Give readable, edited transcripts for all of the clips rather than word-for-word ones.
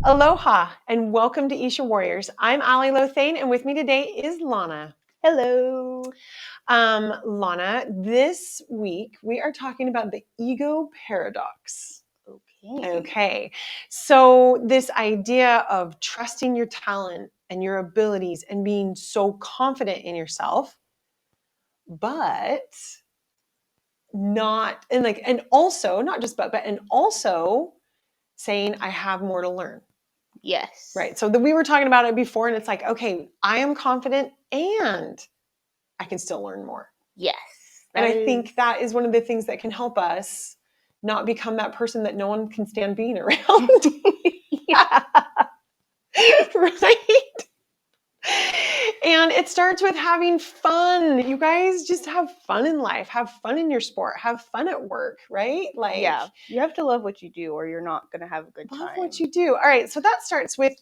Aloha and welcome to Isha Warriors. I'm Ali Lothane and with me today is Lana. Hello. Lana, this week we are talking about the ego paradox. Okay. So this idea of trusting your talent and your abilities and being so confident in yourself, but not, and also, not just but and also saying I have more to learn. Yes. Right. So we were talking about it before, and it's like, okay, I am confident and I can still learn more. Yes. And I think that is one of the things that can help us not become that person that no one can stand being around. Yeah. Right. And it starts with having fun. You guys just have fun in life. Have fun in your sport. Have fun at work, right? Yeah. You have to love what you do or you're not going to have a good time. Love what you do. All right. So that starts with,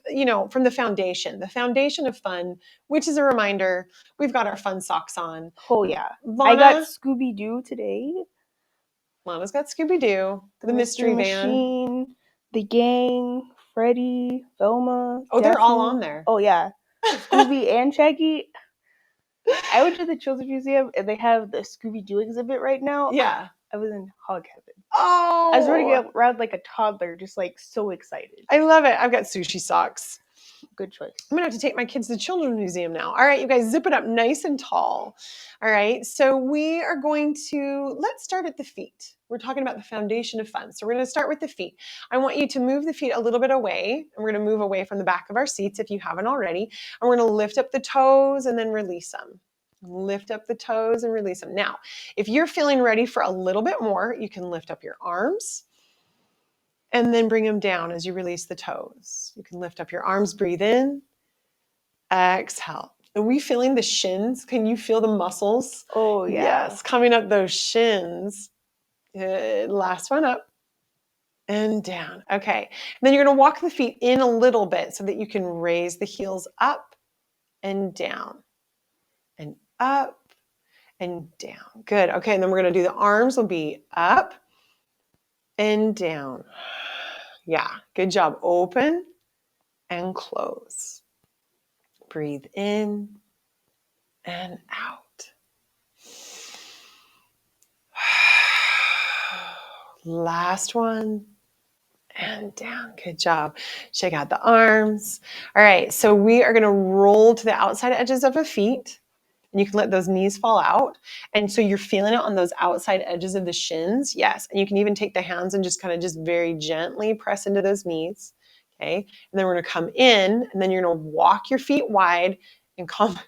from the foundation of fun, which is a reminder we've got our fun socks on. Oh, yeah. Lana, I got Scooby-Doo today. Lana's got Scooby-Doo, the mystery van. Machine, the gang, Freddy, Velma. Oh, Daphne. They're all on there. Oh, yeah. Scooby and Shaggy. I went to the Children's Museum and they have the Scooby-Doo exhibit right now. Yeah. I was in hog heaven. Oh. I was running around like a toddler, just like so excited. I love it. I've got sushi socks. Good choice. I'm going to have to take my kids to the Children's Museum now. All right, you guys, zip it up nice and tall. All right, so we are going to, let's start at the feet. We're talking about the foundation of fun. So we're going to start with the feet. I want you to move the feet a little bit away. And we're going to move away from the back of our seats if you haven't already. And we're going to lift up the toes and then release them. Lift up the toes and release them. Now, if you're feeling ready for a little bit more, you can lift up your arms and then bring them down as you release the toes. You can lift up your arms, breathe in, exhale. Are we feeling the shins? Can you feel the muscles? Oh, yeah. Yes, coming up those shins. Good. Last one up and down. Okay. And then you're going to walk the feet in a little bit so that you can raise the heels up and down and up and down. Good. Okay. And then we're going to do the arms will be up and down. Yeah. Good job. Open and close. Breathe in and out. Last one and down. Good job. Shake out the arms. All right, so we are going to roll to the outside edges of the feet. And you can let those knees fall out. And so you're feeling it on those outside edges of the shins. Yes. And you can even take the hands and just kind of just very gently press into those knees. Okay. And then we're going to come in and then you're going to walk your feet wide and come. And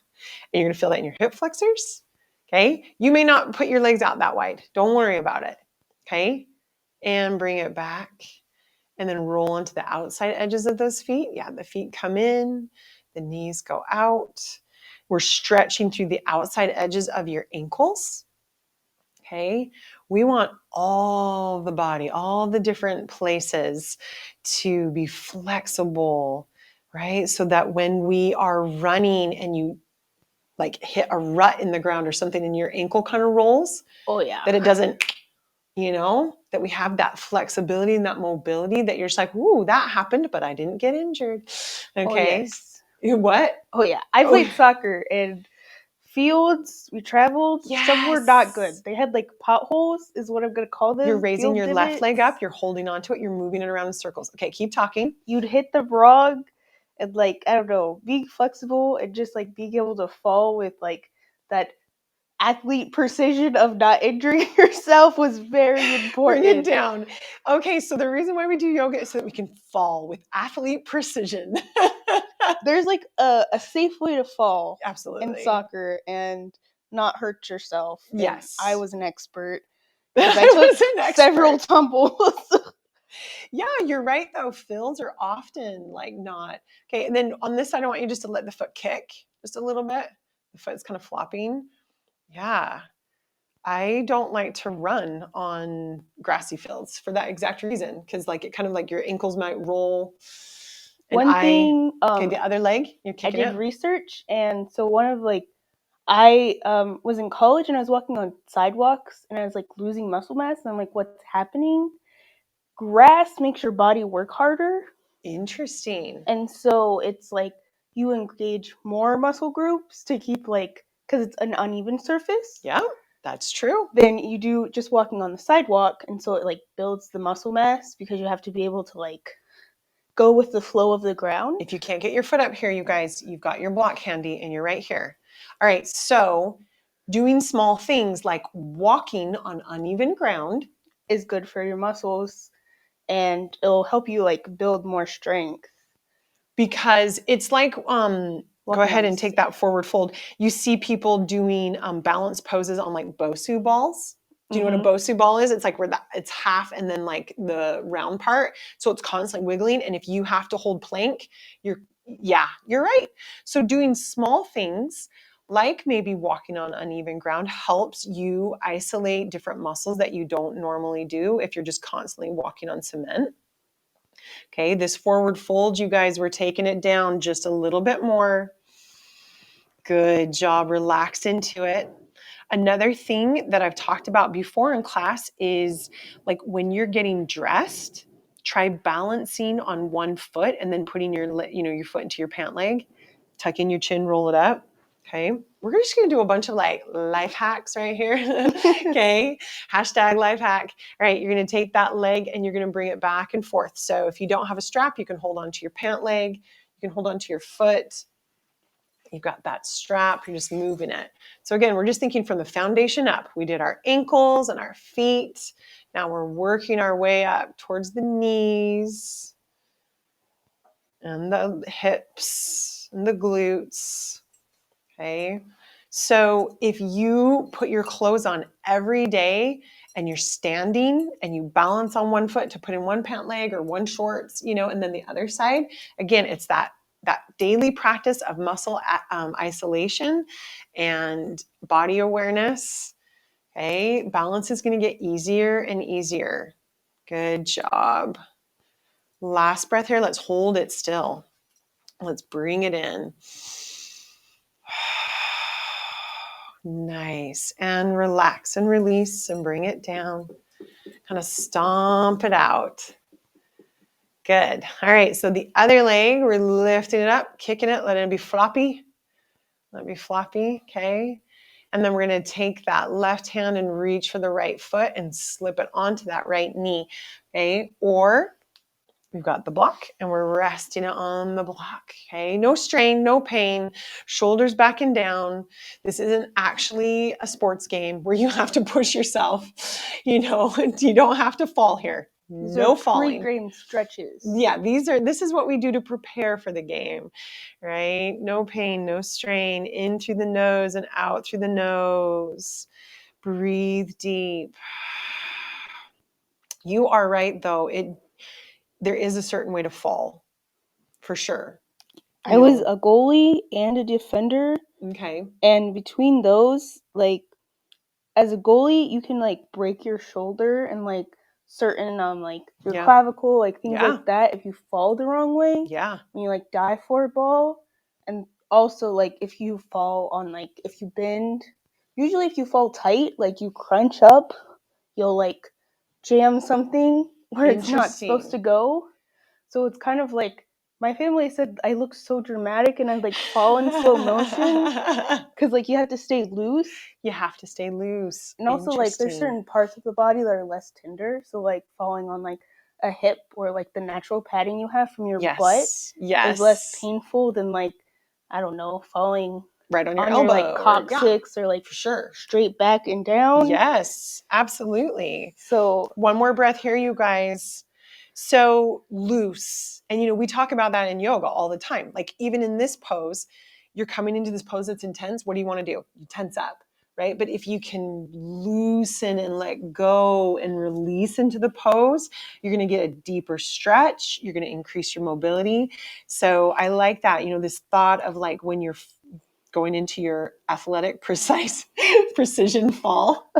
you're going to feel that in your hip flexors. Okay. You may not put your legs out that wide. Don't worry about it. Okay. And bring it back. And then roll onto the outside edges of those feet. Yeah, the feet come in, the knees go out. We're stretching through the outside edges of your ankles. Okay, we want all the body, all the different places to be flexible, right? So that when we are running and you like hit a rut in the ground or something and your ankle kind of rolls, oh yeah, that it doesn't, that we have that flexibility and that mobility that you're just like, ooh, that happened, but I didn't get injured. Okay. Oh, yes. What? Oh yeah. I played soccer and fields. We traveled. Yes. Some were not good. They had like potholes is what I'm going to call them. You're raising your left leg up. You're holding onto it. You're moving it around in circles. Okay, keep talking. You'd hit the wrong and like, I don't know, being flexible and just like being able to fall with like that athlete precision of not injuring yourself was very important. Bring it down. Okay, so the reason why we do yoga is so that we can fall with athlete precision. There's like a safe way to fall. Absolutely. In soccer and not hurt yourself. Yes. And I was an expert. I took several tumbles. Yeah, you're right though. Fields are often like not. Okay, and then on this side, I want you just to let the foot kick just a little bit. The foot's kind of flopping. Yeah. I don't like to run on grassy fields for that exact reason. Because like it kind of like your ankles might roll. One thing, okay, the other leg, you're kicking I did research, and so one of like, I was in college and I was walking on sidewalks and I was like losing muscle mass and I'm like, what's happening? Grass makes your body work harder. Interesting. And so it's like you engage more muscle groups to keep like, because it's an uneven surface. Yeah, that's true. Than you do just walking on the sidewalk, and so it like builds the muscle mass because you have to be able to like go with the flow of the ground. If you can't get your foot up here, you guys, you've got your block handy and you're right here. All right, so doing small things like walking on uneven ground is good for your muscles, and it'll help you like build more strength. because it's like go Walking ahead on and take that forward fold. You see people doing balance poses on like Bosu balls. Do you know what a Bosu ball is? It's like where it's half and then like the round part. So it's constantly wiggling. And if you have to hold plank, you're right. So doing small things like maybe walking on uneven ground helps you isolate different muscles that you don't normally do if you're just constantly walking on cement. Okay, this forward fold, you guys were taking it down just a little bit more. Good job. Relax into it. Another thing that I've talked about before in class is like when you're getting dressed, try balancing on one foot and then putting your foot into your pant leg. Tuck in your chin, roll it up. Okay. We're just going to do a bunch of like life hacks right here. Okay. Hashtag life hack. All right. You're going to take that leg and you're going to bring it back and forth. So if you don't have a strap, you can hold on to your pant leg. You can hold on to your foot. You've got that strap, you're just moving it. So again, we're just thinking from the foundation up. We did our ankles and our feet. Now we're working our way up towards the knees and the hips and the glutes. Okay. So if you put your clothes on every day and you're standing and you balance on one foot to put in one pant leg or one shorts, and then the other side, again, it's that daily practice of muscle isolation and body awareness. Okay, balance is going to get easier and easier. Good job. Last breath here. Let's hold it still. Let's bring it in. Nice. And relax and release and bring it down. Kind of stomp it out. Good. All right. So the other leg, we're lifting it up, kicking it, letting it be floppy. Let it be floppy. Okay. And then we're going to take that left hand and reach for the right foot and slip it onto that right knee. Okay. Or we've got the block and we're resting it on the block. Okay. No strain, no pain, shoulders back and down. This isn't actually a sports game where you have to push yourself. You don't have to fall here. No falling. Pre-game stretches. Yeah, this is what we do to prepare for the game, right? No pain, no strain, in through the nose and out through the nose. Breathe deep. You are right though. There is a certain way to fall, for sure. I was a goalie and a defender. Okay. And between those, like, as a goalie, you can like break your shoulder and like certain like your clavicle, like things like that if you fall the wrong way. Yeah. When you like dive for a ball. And also like if you fall on like if you bend, usually if you fall tight, like you crunch up, you'll like jam something where it's not supposed to go. So it's kind of like my family said I look so dramatic and I like fall in slow motion because like you have to stay loose. You have to stay loose. And also like there's certain parts of the body that are less tender. So like falling on like a hip or like the natural padding you have from your butt is less painful than like, I don't know, falling right on your elbow, like coccyx or like for sure straight back and down. Yes, absolutely. So one more breath here, you guys. So loose. And we talk about that in yoga all the time. Like even in this pose, you're coming into this pose that's intense. What do you want to do? You tense up, right? But if you can loosen and let go and release into the pose, you're going to get a deeper stretch. You're going to increase your mobility. So I like that, this thought of like when you're going into your athletic precision fall,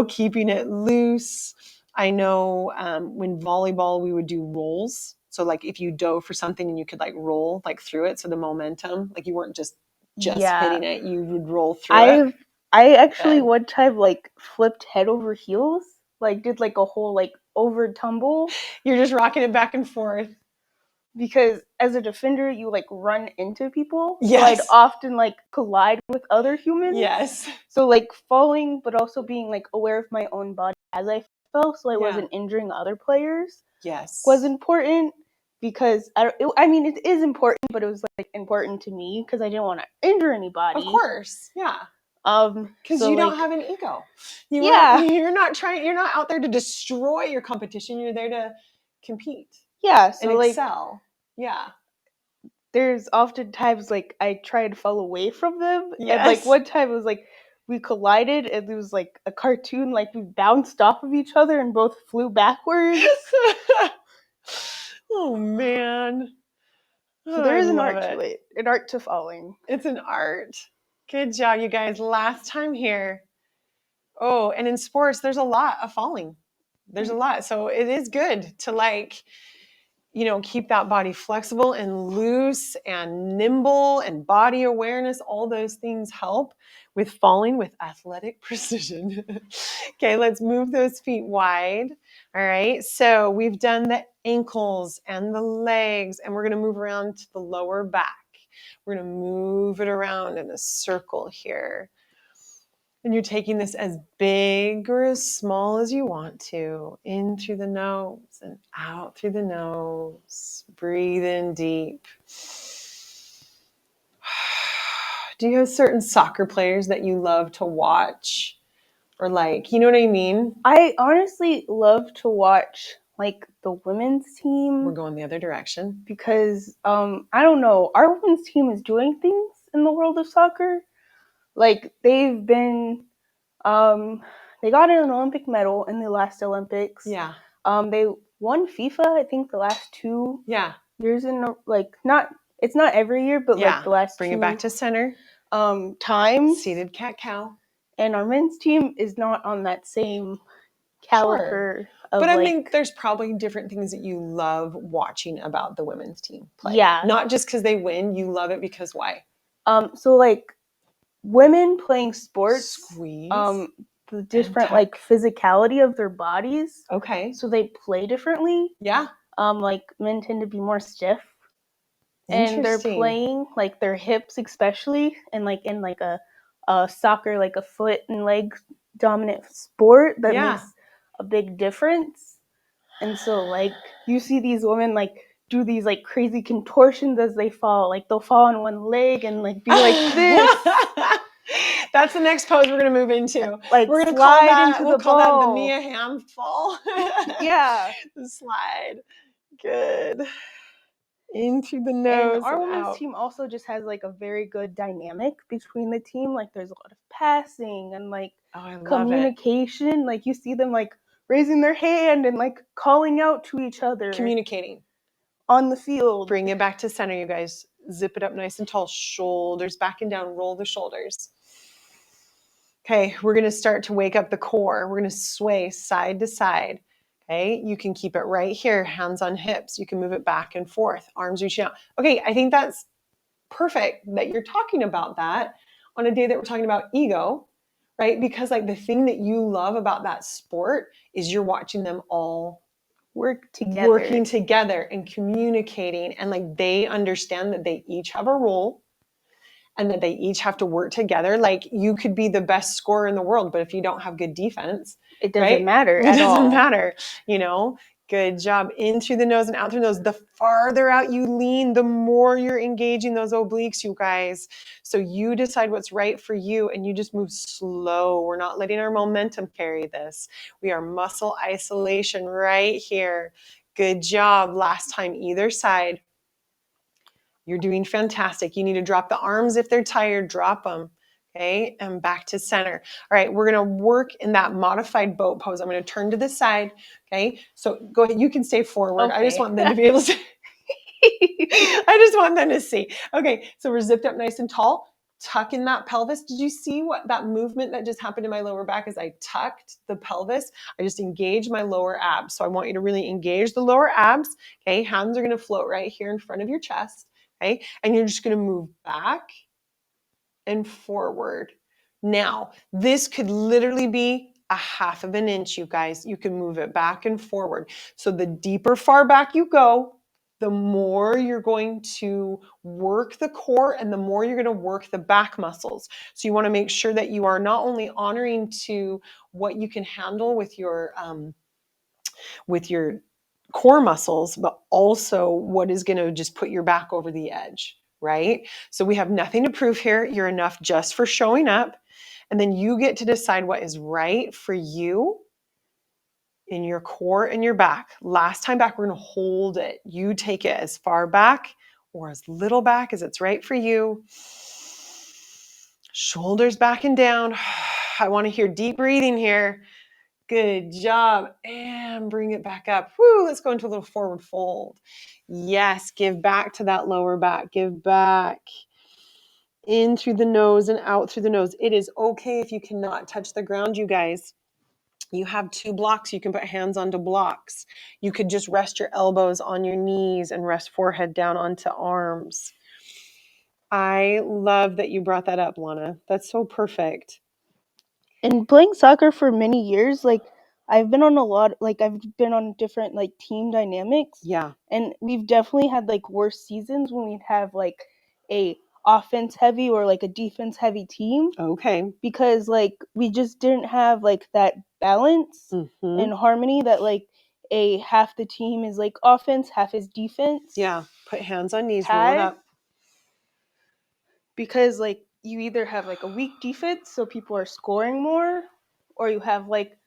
keeping it loose. I know when volleyball, we would do rolls. So like if you dove for something and you could like roll like through it. So the momentum, like you weren't just hitting it, you would roll through it. I actually one time like flipped head over heels, like did like a whole like over tumble. You're just rocking it back and forth. because as a defender, you like run into people. So Yes. I'd often like collide with other humans. Yes. So like falling, but also being like aware of my own body as I fell, so I Yeah. wasn't injuring other players, Yes. was important. Because I mean, it is important, but it was like important to me because I didn't want to injure anybody. Of course. Yeah. Because So you like, don't have an ego. Yeah. You're not out there to destroy your competition. You're there to compete yeah. and So like, excel. Yeah. there's often times like I try to fall away from them, and Yes. like one time it was like we collided, and it was like a cartoon, like we bounced off of each other and both flew backwards. Oh man. So there I is an love art to it, an art to falling. It's an art. Good job, you guys. Last time here. Oh, and in sports, there's a lot of falling. There's a lot. So it is good to like, keep that body flexible and loose and nimble and body awareness. All those things help with falling with athletic precision. Okay, let's move those feet wide. All right, so we've done the ankles and the legs, and we're going to move around to the lower back. We're going to move it around in a circle here. And you're taking this as big or as small as you want to, in through the nose and out through the nose. Breathe in deep. Do you have certain soccer players that you love to watch? Or like, you know what I mean? I honestly love to watch like the women's team. We're going the other direction. Because I don't know, our women's team is doing things in the world of soccer. Like they've been they got an Olympic medal in the last Olympics. Yeah. They won FIFA, I think, the last 2 Yeah. years in like it's not every year, but like the last Bring 2 it back to center. Times. Seated cat cow. And our men's team is not on that same caliber of but I like, think there's probably different things that you love watching about the women's team play. Yeah. Not just because they win, you love it because why? So like women playing sports, Squeeze. The different like physicality of their bodies. Okay. So they play differently. Yeah. Like men tend to be more stiff. And they're playing like their hips especially, and like in like a soccer, like a foot and leg dominant sport that makes a big difference. And so like you see these women like do these like crazy contortions as they fall. Like they'll fall on one leg and like be like this. That's the next pose we're gonna move into. Like we're gonna slide call that, into we'll the call ball. that the Mia Hamm fall. Yeah. The slide. Good. Into the nose. And our women's team also just has like a very good dynamic between the team. Like there's a lot of passing and like communication. Like you see them like raising their hand and like calling out to each other. Communicating. On the field. Bring it back to center, you guys. Zip it up nice and tall. Shoulders back and down. Roll the shoulders. Okay, we're going to start to wake up the core. We're going to sway side to side. Okay, you can keep it right here, hands on hips. You can move it back and forth, arms reaching out. Okay, I think that's perfect that you're talking about that on a day that we're talking about ego, right? Because like the thing that you love about that sport is you're watching them all working together and communicating, and like they understand that they each have a role and that they each have to work together. Like you could be the best scorer in the world, but if you don't have good defense, it doesn't matter at all. It doesn't matter, Good job. In through the nose and out through the nose. The farther out you lean, the more you're engaging those obliques, you guys. So you decide what's right for you, and you just move slow. We're not letting our momentum carry this. We are muscle isolation right here. Good job. Last time, either side. You're doing fantastic. You need to drop the arms if they're tired. Drop them. Okay, and back to center. All right, we're gonna work in that modified boat pose. I'm gonna turn to the side. Okay, so go ahead. You can stay forward. Okay. I just want them to be able to. I just want them to see. Okay, so we're zipped up nice and tall. Tuck in that pelvis. Did you see what that movement that just happened in my lower back as I tucked the pelvis? I just engaged my lower abs. So I want you to really engage the lower abs. Okay, hands are gonna float right here in front of your chest. Okay, and you're just gonna move back and forward. Now, this could literally be a 1/2 inch, you guys. You can move it back and forward. So the deeper far back you go, the more you're going to work the core and the more you're going to work the back muscles. So you want to make sure that you are not only honoring to what you can handle with your core muscles, but also what is going to just put your back over the edge, right? So we have nothing to prove here. You're enough just for showing up. And then you get to decide what is right for you in your core and your back. Last time back, we're going to hold it. You take it as far back or as little back as it's right for you. Shoulders back and down. I want to hear deep breathing here. Good job. And bring it back up. Woo, let's go into a little forward fold. Yes, give back to that lower back. Give back. In through the nose and out through the nose. It is okay if you cannot touch the ground, you guys. You have 2 blocks. You can put hands onto blocks. You could just rest your elbows on your knees and rest forehead down onto arms. I love that you brought that up, Lana. That's so perfect. And playing soccer for many years, like I've been on different like team dynamics. Yeah. And we've definitely had like worse seasons when we'd have like a offense heavy or like a defense heavy team, Okay. because like we just didn't have like that balance Mm-hmm. and harmony that like a half the team is like offense, half is defense. Yeah. Put hands on knees, roll it Had. up. Because like you either have like a weak defense so people are scoring more, or you have like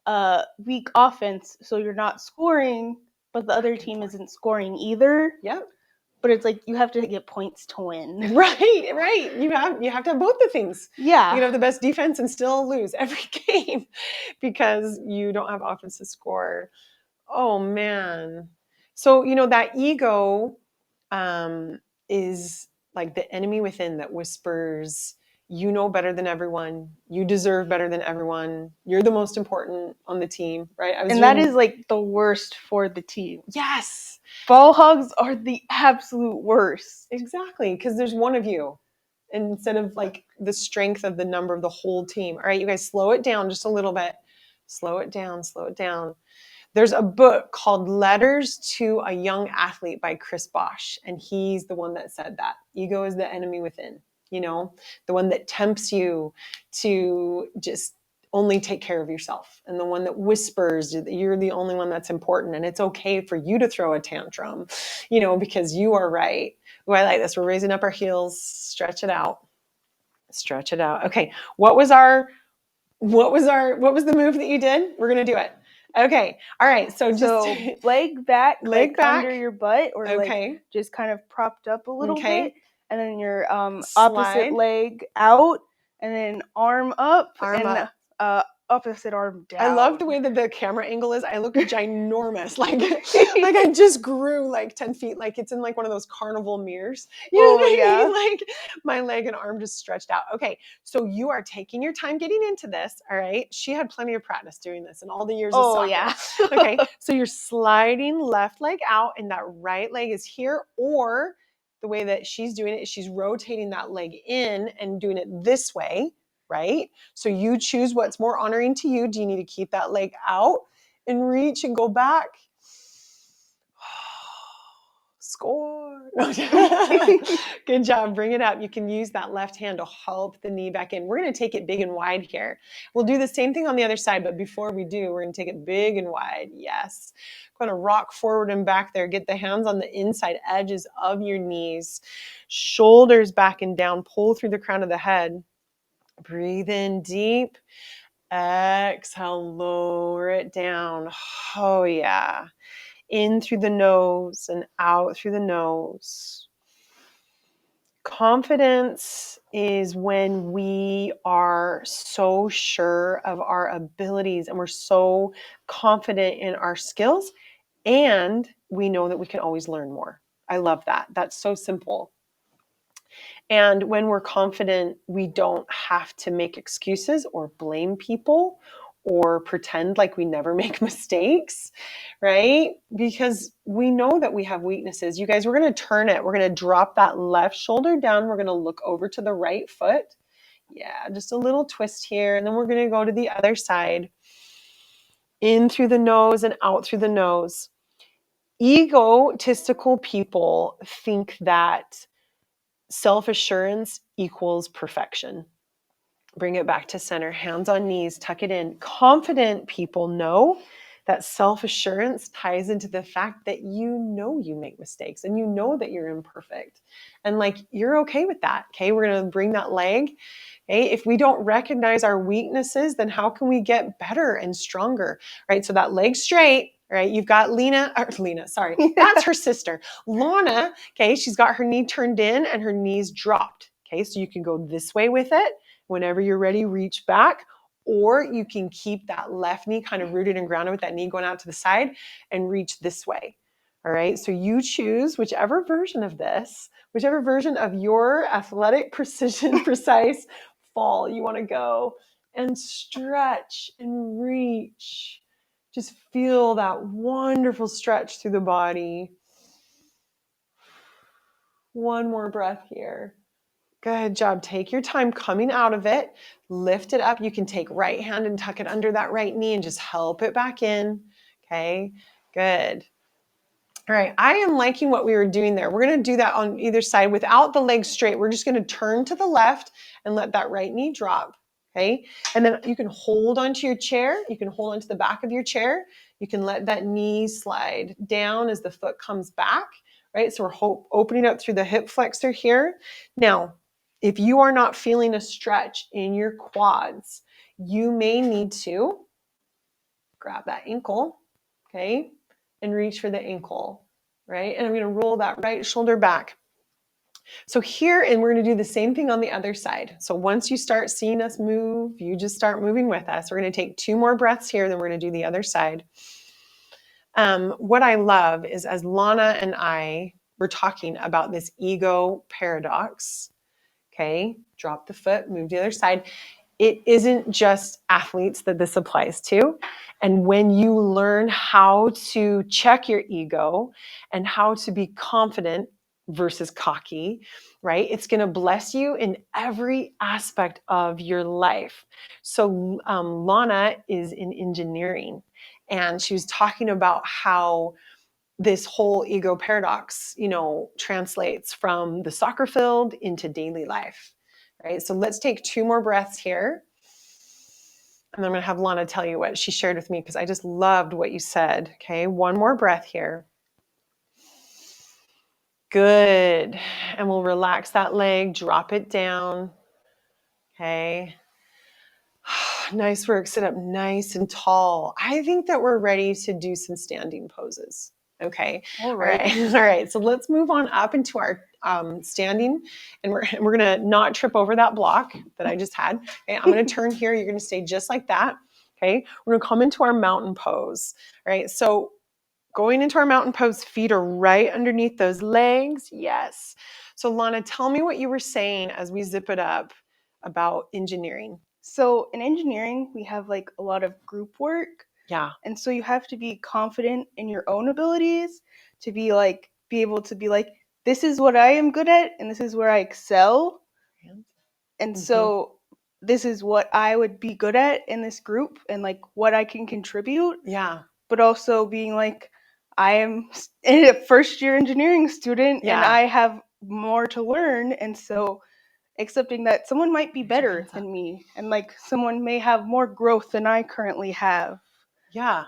a weak offense so you're not scoring but the other team isn't scoring either. Yep. But it's like you have to get points to win. Right. You have to have both the things. Yeah. You can have the best defense and still lose every game because you don't have offense to score. Oh man. So, that ego is like the enemy within that whispers, you know better than everyone. You deserve better than everyone. You're the most important on the team, right? That is like the worst for the team. Yes. Ball hogs are the absolute worst. Exactly, because there's one of you instead of like the strength of the number of the whole team. All right, you guys, slow it down just a little bit. Slow it down, slow it down. There's a book called Letters to a Young Athlete by Chris Bosch, and he's the one that said that. Ego is the enemy within, the one that tempts you to just only take care of yourself, and the one that whispers that you're the only one that's important, and it's okay for you to throw a tantrum, because you are right. Oh, I like this. We're raising up our heels. Stretch it out. Stretch it out. Okay. What was the move that you did? We're going to do it. Okay. All right. So leg back, leg back under your butt, or okay. like just kind of propped up a little okay. bit, and then your Slide. opposite leg out, and then arm up, up. Opposite arm down. I love the way that the camera angle is. I look ginormous, like I just grew like 10 feet, like it's in like one of those carnival mirrors. You know what I mean? Like my leg and arm just stretched out. Okay, so you are taking your time getting into this. All right, she had plenty of practice doing this in all the years of soccer. Yeah. Okay, so you're sliding left leg out, and that right leg is here, or the way that she's doing it is she's rotating that leg in and doing it this way. Right? So you choose what's more honoring to you. Do you need to keep that leg out and reach and go back? Score. Good job. Bring it up. You can use that left hand to help the knee back in. We're going to take it big and wide here. We'll do the same thing on the other side, but before we do, we're going to take it big and wide. Yes. Going to rock forward and back there. Get the hands on the inside edges of your knees. Shoulders back and down. Pull through the crown of the head. Breathe in deep. Exhale, lower it down. Oh, yeah. In through the nose and out through the nose. Confidence is when we are so sure of our abilities and we're so confident in our skills, and we know that we can always learn more. I love that. That's so simple. And when we're confident, we don't have to make excuses or blame people or pretend like we never make mistakes, right? Because we know that we have weaknesses. You guys, we're going to turn it. We're going to drop that left shoulder down. We're going to look over to the right foot. Yeah, just a little twist here. And then we're going to go to the other side. In through the nose and out through the nose. Egotistical people think that self-assurance equals perfection. Bring it back to center, hands on knees, tuck it in. Confident people know that self-assurance ties into the fact that you know you make mistakes and you know that you're imperfect. And like you're okay with that. Okay, we're going to bring that leg. Okay, if we don't recognize our weaknesses, then how can we get better and stronger? Right? So that leg straight, right? You've got Lena, sorry. That's her sister. Lana, okay, she's got her knee turned in and her knees dropped. Okay, so you can go this way with it. Whenever you're ready, reach back, or you can keep that left knee kind of rooted and grounded with that knee going out to the side and reach this way. All right, so you choose whichever version of this, whichever version of your athletic precision, precise fall you want to go, and stretch and reach. Just feel that wonderful stretch through the body. One more breath here. Good job. Take your time coming out of it. Lift it up. You can take right hand and tuck it under that right knee and just help it back in. Okay, good. All right, I am liking what we were doing there. We're going to do that on either side without the legs straight. We're just going to turn to the left and let that right knee drop. Okay, and then you can hold onto your chair. You can hold onto the back of your chair. You can let that knee slide down as the foot comes back. Right, so we're opening up through the hip flexor here. Now, if you are not feeling a stretch in your quads, you may need to grab that ankle, okay, and reach for the ankle, right? And I'm going to roll that right shoulder back. So here, and we're going to do the same thing on the other side. So once you start seeing us move, you just start moving with us. We're going to take 2 more breaths here, then we're going to do the other side. What I love is as Lana and I were talking about this ego paradox, okay, drop the foot, move to the other side. It isn't just athletes that this applies to. And when you learn how to check your ego and how to be confident versus cocky, right, it's going to bless you in every aspect of your life. So Lana is in engineering, and she was talking about how this whole ego paradox, translates from the soccer field into daily life, right? So let's take 2 more breaths here. And I'm going to have Lana tell you what she shared with me because I just loved what you said. Okay, 1 more breath here. Good. And we'll relax that leg, drop it down. Okay. Nice work. Sit up nice and tall. I think that we're ready to do some standing poses. Okay. All right. All right. So let's move on up into our standing, and we're going to not trip over that block that I just had. Okay. I'm going to turn here. You're going to stay just like that. Okay. We're going to come into our mountain pose. All right. So going into our mountain pose, feet are right underneath those legs. Yes. So Lana, tell me what you were saying as we zip it up about engineering. So in engineering, we have like a lot of group work. Yeah. And so you have to be confident in your own abilities to be able to be like, this is what I am good at and this is where I excel. And so this is what I would be good at in this group and like what I can contribute. Yeah. But also being like, I am a first year engineering student and I have more to learn. And so accepting that someone might be better than me and like someone may have more growth than I currently have. Yeah.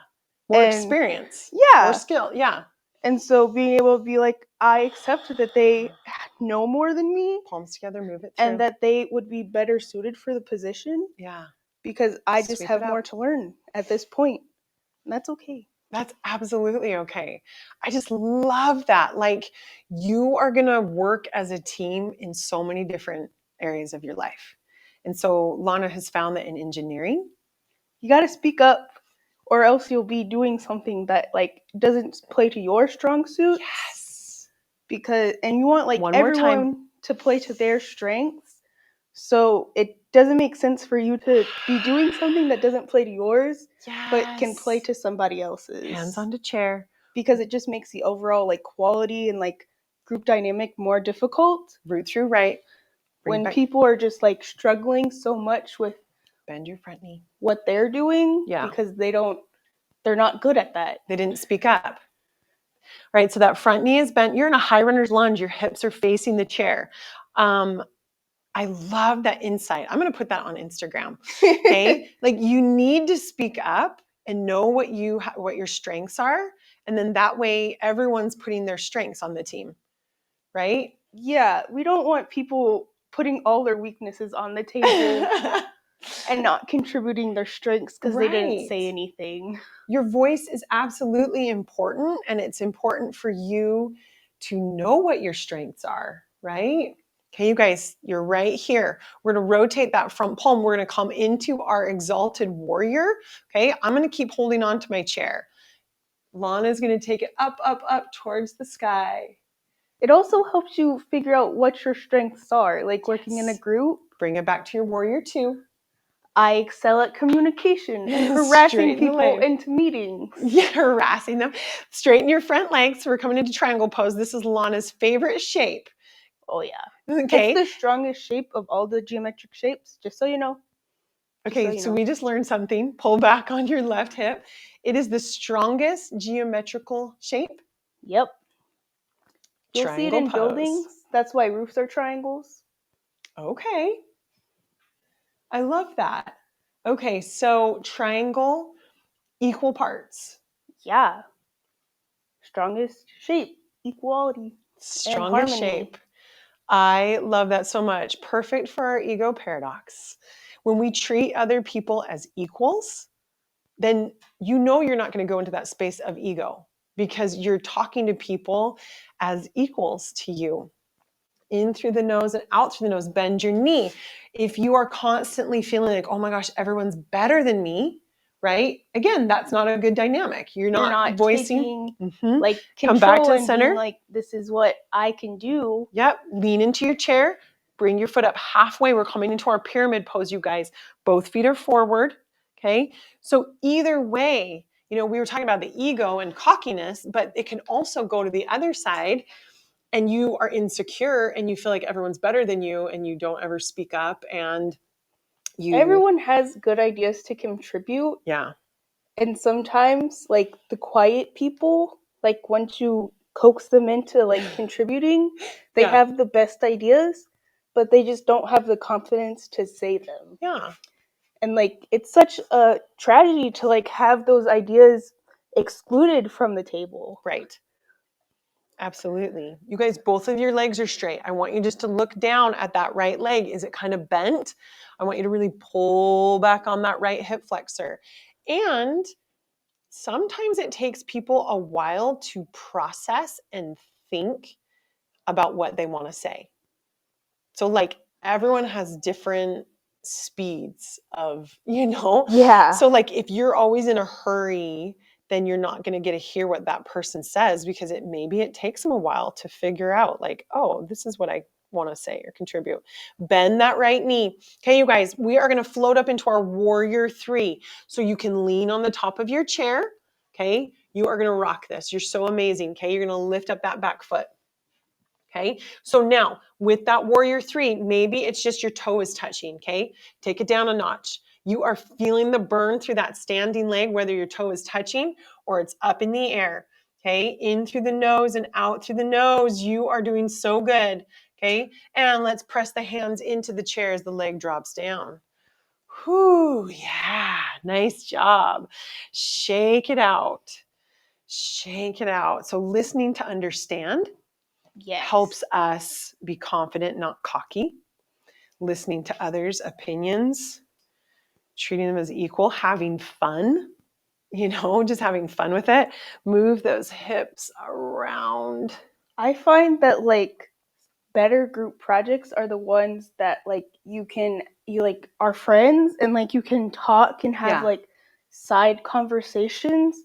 More experience. Yeah. More skill. Yeah. And so being able to be like, I accept that they know more than me. Palms together, move it through. And that they would be better suited for the position. Yeah. Because I just have more to learn at this point. And that's okay. That's absolutely okay. I just love that. Like, you are going to work as a team in so many different areas of your life. And so Lana has found that in engineering, you got to speak up or else you'll be doing something that like doesn't play to your strong suit. Yes. And you want like everyone to play to their strengths. So it doesn't make sense for you to be doing something that doesn't play to yours, but can play to somebody else's. Hands on the chair. Because it just makes the overall like quality and like group dynamic more difficult. Root through right. When people are just like struggling so much with bend your front knee. What they're doing because they're not good at that. They didn't speak up. Right, so that front knee is bent. You're in a high runner's lunge. Your hips are facing the chair. I love that insight. I'm going to put that on Instagram. Okay, like you need to speak up and know what your strengths are, and then that way everyone's putting their strengths on the team, right? Yeah, we don't want people putting all their weaknesses on the table and not contributing their strengths because they didn't Right. say anything. Your voice is absolutely important, and it's important for you to know what your strengths are, right? Okay, you guys, you're right here. We're going to rotate that front palm. We're going to come into our exalted warrior. Okay, I'm going to keep holding on to my chair. Lana's going to take it up, up, up towards the sky. It also helps you figure out what your strengths are, like working in a Yes. group. Bring it back to your warrior two. I excel at communication and harassing Straighten the people leg. into meetings. Yeah, harassing them. Straighten your front legs. We're coming into triangle pose. This is Lana's favorite shape. Oh yeah. Okay. It's the strongest shape of all the geometric shapes, just so you know. Okay, so we just learned something. Pull back on your left hip. It is the strongest geometrical shape. Yep. You'll see it Triangle in pose. buildings. That's why roofs are triangles. Okay. I love that. Okay, so triangle, equal parts. Yeah. Strongest shape, equality, Strongest harmony. shape. I love that so much. Perfect for our ego paradox. When we treat other people as equals, then you know you're not going to go into that space of ego because you're talking to people as equals to you. In through the nose and out through the nose. Bend your knee. If you are constantly feeling like, oh my gosh, everyone's better than me, right? Again, that's not a good dynamic. You're not voicing. Taking, like Come back control to the and center. being like, this is what I can do. Yep. Lean into your chair. Bring your foot up halfway. We're coming into our pyramid pose, you guys. Both feet are forward. Okay. So either way, we were talking about the ego and cockiness, but it can also go to the other side and you are insecure and you feel like everyone's better than you and you don't ever speak up and everyone has good ideas to contribute. Yeah. And sometimes like the quiet people, like once you coax them into like contributing, they have the best ideas, but they just don't have the confidence to say them. Yeah. And like it's such a tragedy to like have those ideas excluded from the table. Right. Absolutely. You guys, both of your legs are straight. I want you just to look down at that right leg. Is it kind of bent? I want you to really pull back on that right hip flexor. And sometimes it takes people a while to process and think about what they want to say. So like everyone has different speeds of, Yeah. So like if you're always in a hurry, then you're not going to get to hear what that person says because maybe it takes them a while to figure out like, oh, this is what I want to say or contribute. Bend that right knee. Okay, you guys, we are going to float up into our warrior three. So you can lean on the top of your chair. Okay, you are going to rock this. You're so amazing. Okay, you're going to lift up that back foot. Okay, so now with that warrior three, maybe it's just your toe is touching. Okay, take it down a notch. You are feeling the burn through that standing leg, whether your toe is touching or it's up in the air. Okay, in through the nose and out through the nose. You are doing so good. Okay, and let's press the hands into the chair as the leg drops down. Whew, yeah, nice job. Shake it out. Shake it out. So listening to understand. Yes. Helps us be confident, not cocky, listening to others' opinions, treating them as equal, having fun, just having fun with it. Move those hips around. I find that like better group projects are the ones that like you like are friends and like you can talk and have like side conversations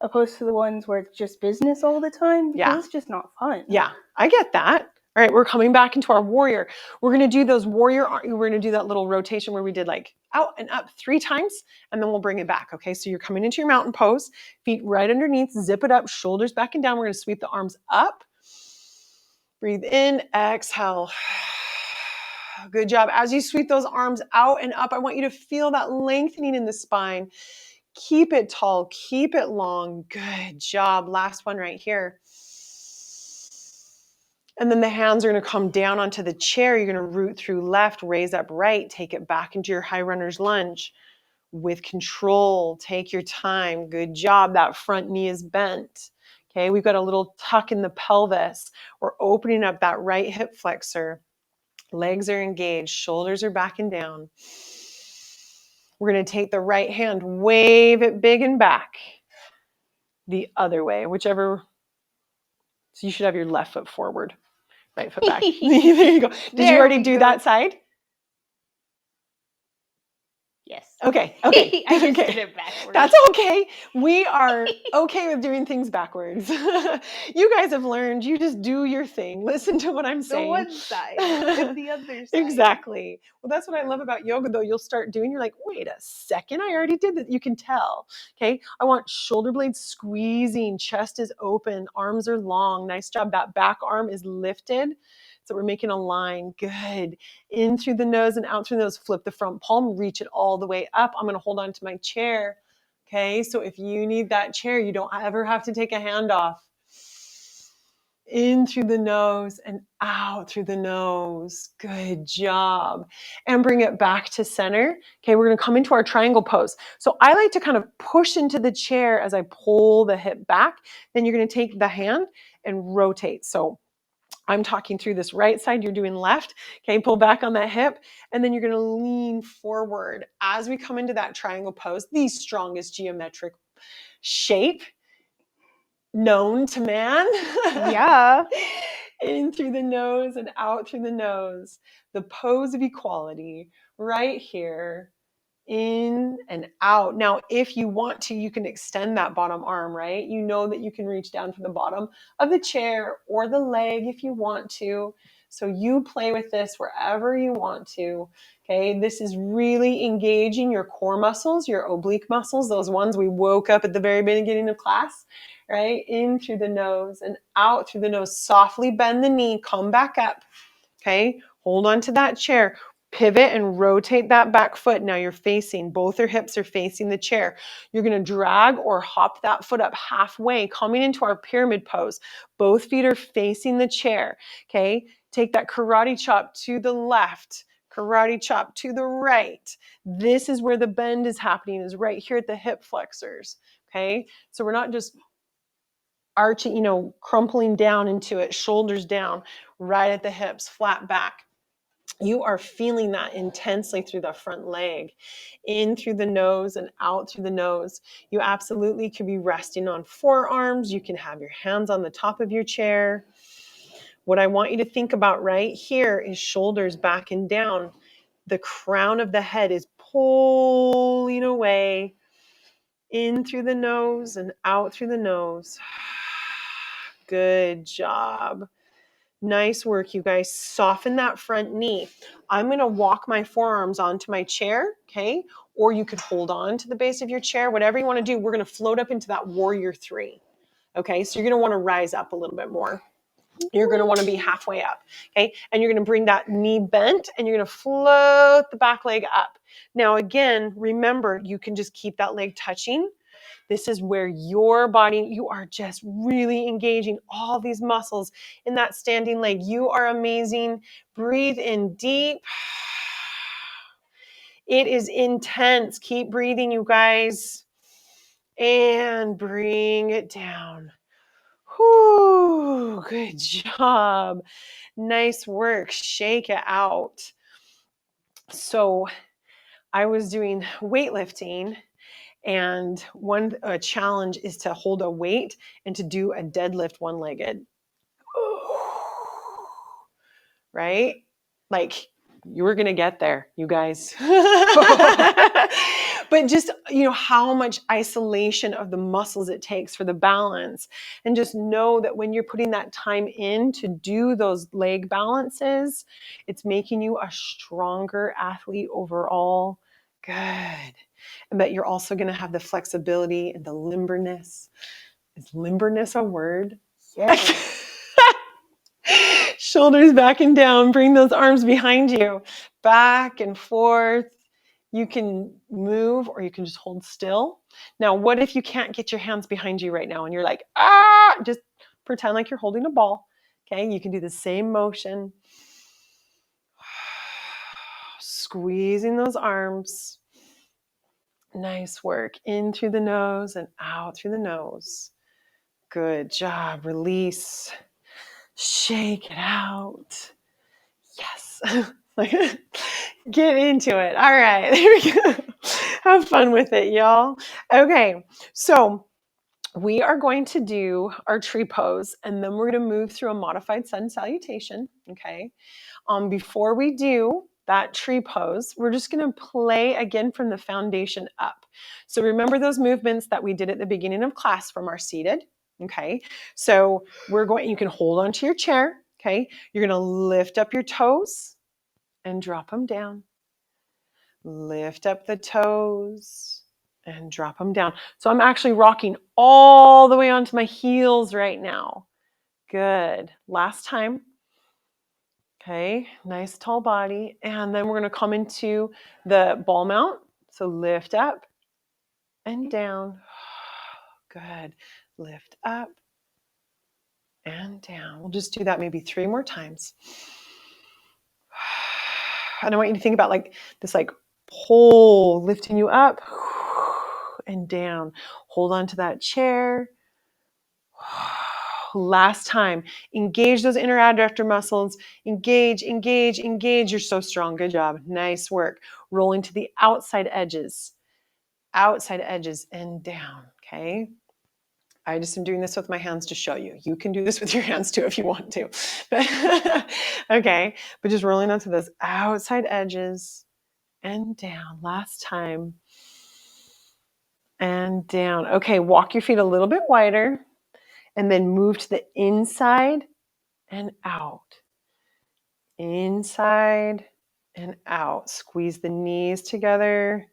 opposed to the ones where it's just business all the time because it's just not fun. Yeah, I get that. All right, we're coming back into our warrior. We're going to do those warrior. We're going to do that little rotation where we did like out and up 3 times, and then we'll bring it back. Okay, so you're coming into your mountain pose, feet right underneath, zip it up, shoulders back and down. We're going to sweep the arms up. Breathe in, exhale. Good job. As you sweep those arms out and up, I want you to feel that lengthening in the spine. Keep it tall, keep it long. Good job. Last one right here. And then the hands are going to come down onto the chair. You're going to root through left, raise up right, take it back into your high runner's lunge with control. Take your time. Good job. That front knee is bent. Okay, we've got a little tuck in the pelvis. We're opening up that right hip flexor. Legs are engaged, shoulders are back and down. We're going to take the right hand, wave it big and back the other way, whichever. So you should have your left foot forward, right foot back. There you go. Did you already do that side? Yes. Okay. I just Okay. did it backwards. That's okay. We are okay with doing things backwards. You guys have learned. You just do your thing. Listen to what I'm The saying. one side and the other side. Exactly. Well, that's what I love about yoga, though. You'll start doing, you're like, wait a second, I already did that. You can tell. Okay. I want shoulder blades squeezing, chest is open, arms are long. Nice job. That back arm is lifted. So we're making a line. Good. In through the nose and out through the nose. Flip the front palm, reach it all the way up. I'm going to hold on to my chair. Okay. So if you need that chair, you don't ever have to take a hand off. In through the nose and out through the nose. Good job. And bring it back to center. Okay, we're going to come into our triangle pose. So I like to kind of push into the chair as I pull the hip back. Then you're going to take the hand and rotate. So I'm talking through this right side, you're doing left. Okay, pull back on that hip, and then you're going to lean forward as we come into that triangle pose, the strongest geometric shape known to man. Yeah. In through the nose and out through the nose. The pose of equality right here. In and out. Now, if you want to, you can extend that bottom arm, right? You know that you can reach down to the bottom of the chair or the leg if you want to. So you play with this wherever you want to. Okay, this is really engaging your core muscles, your oblique muscles, those ones we woke up at the very beginning of class, right? In through the nose and out through the nose. Softly bend the knee, come back up. Okay, hold on to that chair. Pivot and rotate that back foot. Now you're facing, both your hips are facing the chair. You're going to drag or hop that foot up halfway, coming into our pyramid pose. Both feet are facing the chair. Okay, take that karate chop to the left, karate chop to the right. This is where the bend is happening, is right here at the hip flexors. Okay, so we're not just arching, crumpling down into it, shoulders down, right at the hips, flat back. You are feeling that intensely through the front leg, in through the nose and out through the nose. You absolutely could be resting on forearms. You can have your hands on the top of your chair. What I want you to think about right here is shoulders back and down. The crown of the head is pulling away, in through the nose and out through the nose. Good job. Nice work, you guys. Soften that front knee. I'm going to walk my forearms onto my chair, okay? Or you could hold on to the base of your chair, whatever you want to do. We're going to float up into that warrior three, okay? So you're going to want to rise up a little bit more. You're going to want to be halfway up, okay? And you're going to bring that knee bent, and you're going to float the back leg up. Now, again, remember, you can just keep that leg touching. This is where your body, you are just really engaging all these muscles in that standing leg. You are amazing. Breathe in deep. It is intense. Keep breathing, you guys. And bring it down. Whew, good job. Nice work. Shake it out. So I was doing weightlifting, and one challenge is to hold a weight and to do a deadlift one-legged. Right? Like, you were going to get there, you guys. But just, how much isolation of the muscles it takes for the balance. And just know that when you're putting that time in to do those leg balances, it's making you a stronger athlete overall. Good. But you're also going to have the flexibility and the limberness. Is limberness a word? Yes. Shoulders back and down. Bring those arms behind you. Back and forth. You can move or you can just hold still. Now, what if you can't get your hands behind you right now and you're like, just pretend like you're holding a ball. Okay, you can do the same motion. Squeezing those arms. Nice work. In through the nose and out through the nose. Good job. Release. Shake it out. Yes. Get into it. All right. There we go. Have fun with it, y'all. Okay. So we are going to do our tree pose, and then we're going to move through a modified sun salutation. Okay. Before we do that tree pose, we're just going to play again from the foundation up. So remember those movements that we did at the beginning of class from our seated. Okay. So you can hold onto your chair. Okay. You're going to lift up your toes and drop them down. Lift up the toes and drop them down. So I'm actually rocking all the way onto my heels right now. Good. Last time. Okay, nice tall body. And then we're going to come into the ball mount. So lift up and down. Good. Lift up and down. We'll just do that maybe 3 more times. And I want you to think about like this like pole lifting you up and down. Hold on to that chair. Last time. Engage those inner adductor muscles. Engage, engage, engage. You're so strong. Good job. Nice work. Rolling to the outside edges. Outside edges and down. Okay. I just am doing this with my hands to show you. You can do this with your hands too if you want to. Okay. But just rolling onto those outside edges and down. Last time. And down. Okay. Walk your feet a little bit wider. And then move to the inside and out. Inside and out. Squeeze the knees together.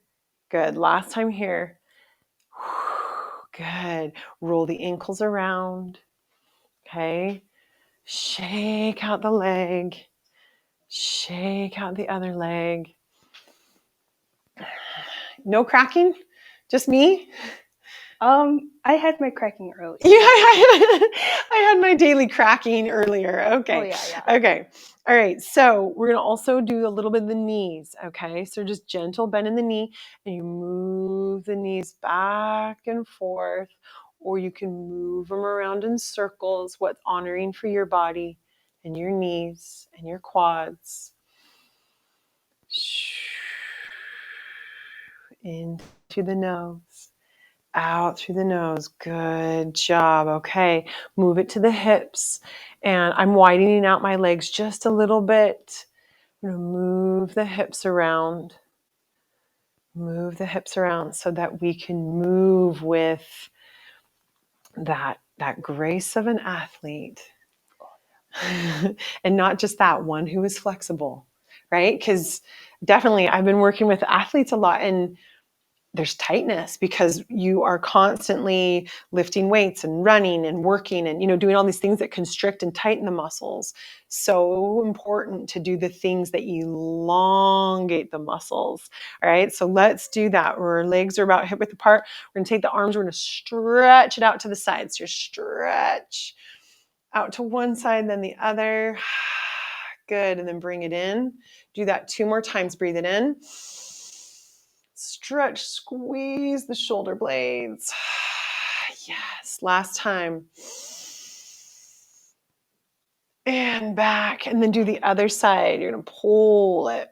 Good. Last time here. Good. Roll the ankles around. Okay. Shake out the leg. Shake out the other leg. No cracking? Just me? I had my cracking earlier. Yeah, I had my daily cracking earlier. Okay. Oh, yeah. Okay. All right. So we're going to also do a little bit of the knees. Okay. So just gentle bend in the knee and you move the knees back and forth, or you can move them around in circles, what's honoring for your body and your knees and your quads. Into the nose. Out through the nose. Good job. Okay. Move it to the hips. And I'm widening out my legs just a little bit. I'm going to move the hips around. Move the hips around so that we can move with that grace of an athlete. And not just that one who is flexible, right? Because definitely I've been working with athletes a lot, and there's tightness because you are constantly lifting weights and running and working and, doing all these things that constrict and tighten the muscles. So important to do the things that elongate the muscles. All right. So let's do that. Our legs are about hip width apart. We're going to take the arms. We're going to stretch it out to the sides. So stretch out to one side, then the other. Good. And then bring it in. Do that 2 more times. Breathe it in. Stretch, squeeze the shoulder blades. Yes, last time. And back, and then do the other side. You're going to pull it.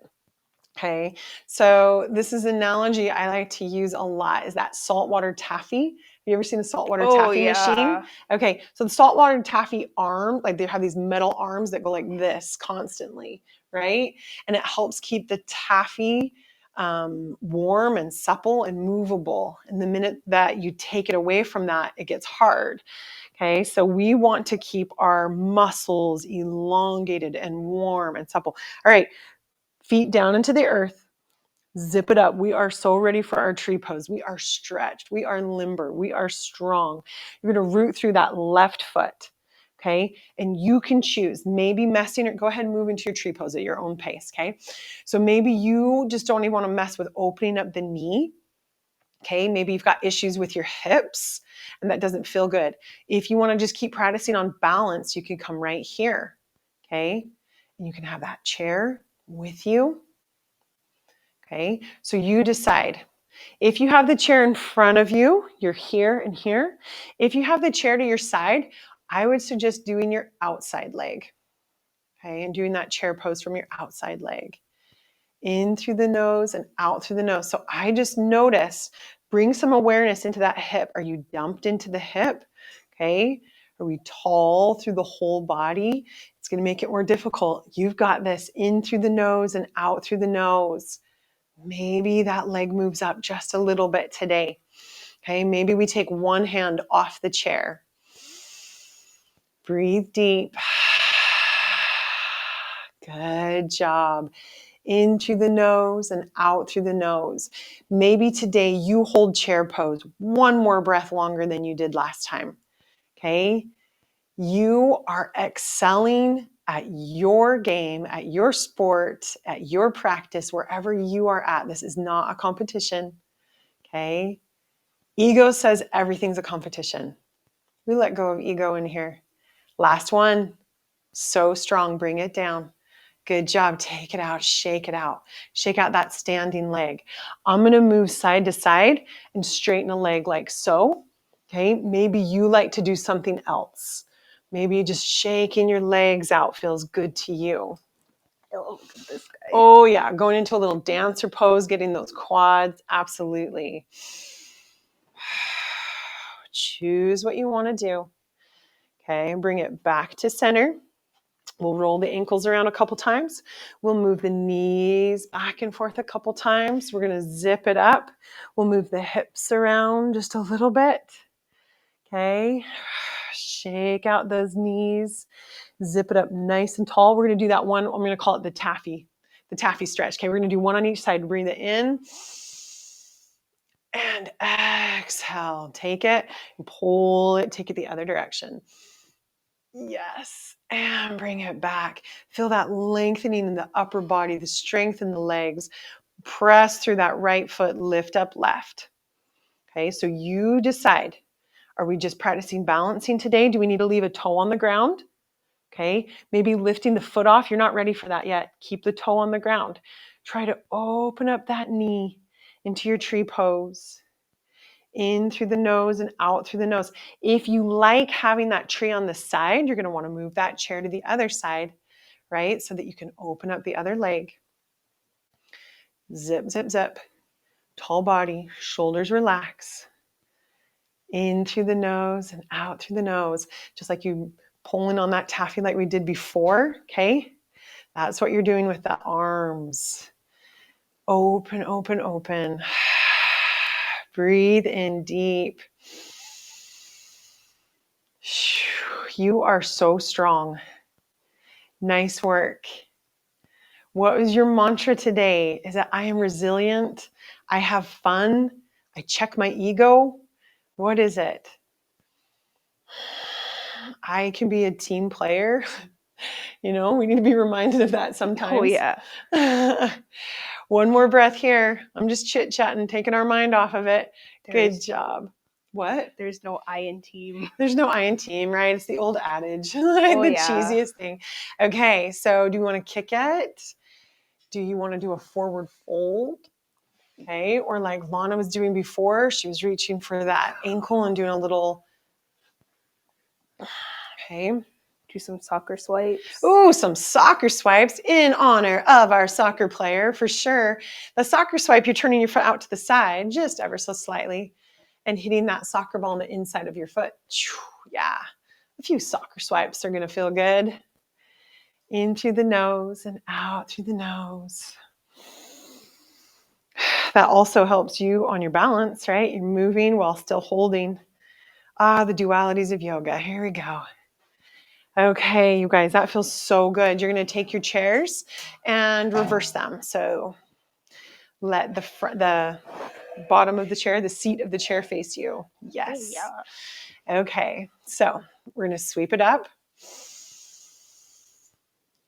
Okay, so this is an analogy I like to use a lot, is that saltwater taffy. Have you ever seen a saltwater taffy machine? Okay, so the saltwater taffy arm, like they have these metal arms that go like this constantly, right? And it helps keep the taffy warm and supple and movable. And the minute that you take it away from that, it gets hard. Okay, so we want to keep our muscles elongated and warm and supple. All right, feet down into the earth. Zip it up. We are so ready for our tree pose. We are stretched. We are limber. We are strong. You're going to root through that left foot. Okay. And you can choose, maybe messing or go ahead and move into your tree pose at your own pace. Okay. So maybe you just don't even want to mess with opening up the knee. Okay, maybe you've got issues with your hips and that doesn't feel good. If you want to just keep practicing on balance, you can come right here. Okay, and you can have that chair with you. Okay, so you decide. If you have the chair in front of you, you're here and here. If you have the chair to your side, I would suggest doing your outside leg. Okay, and doing that chair pose from your outside leg. In through the nose and out through the nose. So I just notice, bring some awareness into that hip. Are you dumped into the hip? Okay. Are we tall through the whole body? It's going to make it more difficult. You've got this in through the nose and out through the nose. Maybe that leg moves up just a little bit today. Okay. Maybe we take one hand off the chair. Breathe deep. Good job. In through the nose and out through the nose. Maybe today you hold chair pose one more breath longer than you did last time. Okay? You are excelling at your game, at your sport, at your practice, wherever you are at. This is not a competition. Okay? Ego says everything's a competition. We let go of ego in here. Last one. So strong. Bring it down. Good job. Take it out. Shake it out. Shake out that standing leg. I'm going to move side to side and straighten a leg like so. Okay. Maybe you like to do something else. Maybe just shaking your legs out feels good to you. Oh, look at this guy. Oh, yeah. Going into a little dancer pose, getting those quads. Absolutely. Choose what you want to do. Okay. Bring it back to center. We'll roll the ankles around a couple times. We'll move the knees back and forth a couple times. We're going to zip it up. We'll move the hips around just a little bit. Okay. Shake out those knees. Zip it up nice and tall. We're going to do that one. I'm going to call it the taffy stretch. Okay. We're going to do one on each side. Breathe it in. And exhale. Take it and pull it. Take it the other direction. Yes. And bring it back. Feel that lengthening in the upper body, the strength in the legs. Press through that right foot, lift up left. Okay, so you decide. Are we just practicing balancing today? Do we need to leave a toe on the ground? Okay, maybe lifting the foot off. You're not ready for that yet. Keep the toe on the ground. Try to open up that knee into your tree pose. In through the nose and out through the nose. If you like having that tree on the side, you're going to want to move that chair to the other side, right? So that you can open up the other leg. Zip, zip, zip. Tall body, shoulders relax. In through the nose and out through the nose. Just like you pulling on that taffy like we did before, okay? That's what you're doing with the arms. Open, open, open. Breathe in deep. You are so strong. Nice work. What was your mantra today? Is it I am resilient? I have fun? I check my ego? What is it? I can be a team player. You know, we need to be reminded of that sometimes. Oh, yeah. One more breath here. I'm just chit-chatting, taking our mind off of it. There's- Good job. What? There's no I in team. There's no I in team, right? It's the old adage, the yeah. cheesiest thing. Okay, so do you want to kick it? Do you want to do a forward fold? Okay, or like Lana was doing before, she was reaching for that ankle and doing a little, okay. Do some soccer swipes. Ooh, some soccer swipes in honor of our soccer player for sure. The soccer swipe, you're turning your foot out to the side just ever so slightly and hitting that soccer ball on the inside of your foot. Yeah, a few soccer swipes are going to feel good. In through the nose and out through the nose. That also helps you on your balance, right? You're moving while still holding. The dualities of yoga. Here we go. Okay, you guys, that feels so good. You're going to take your chairs and reverse them. So let the bottom of the chair, the seat of the chair face you. Yes. Yeah. Okay, so we're going to sweep it up.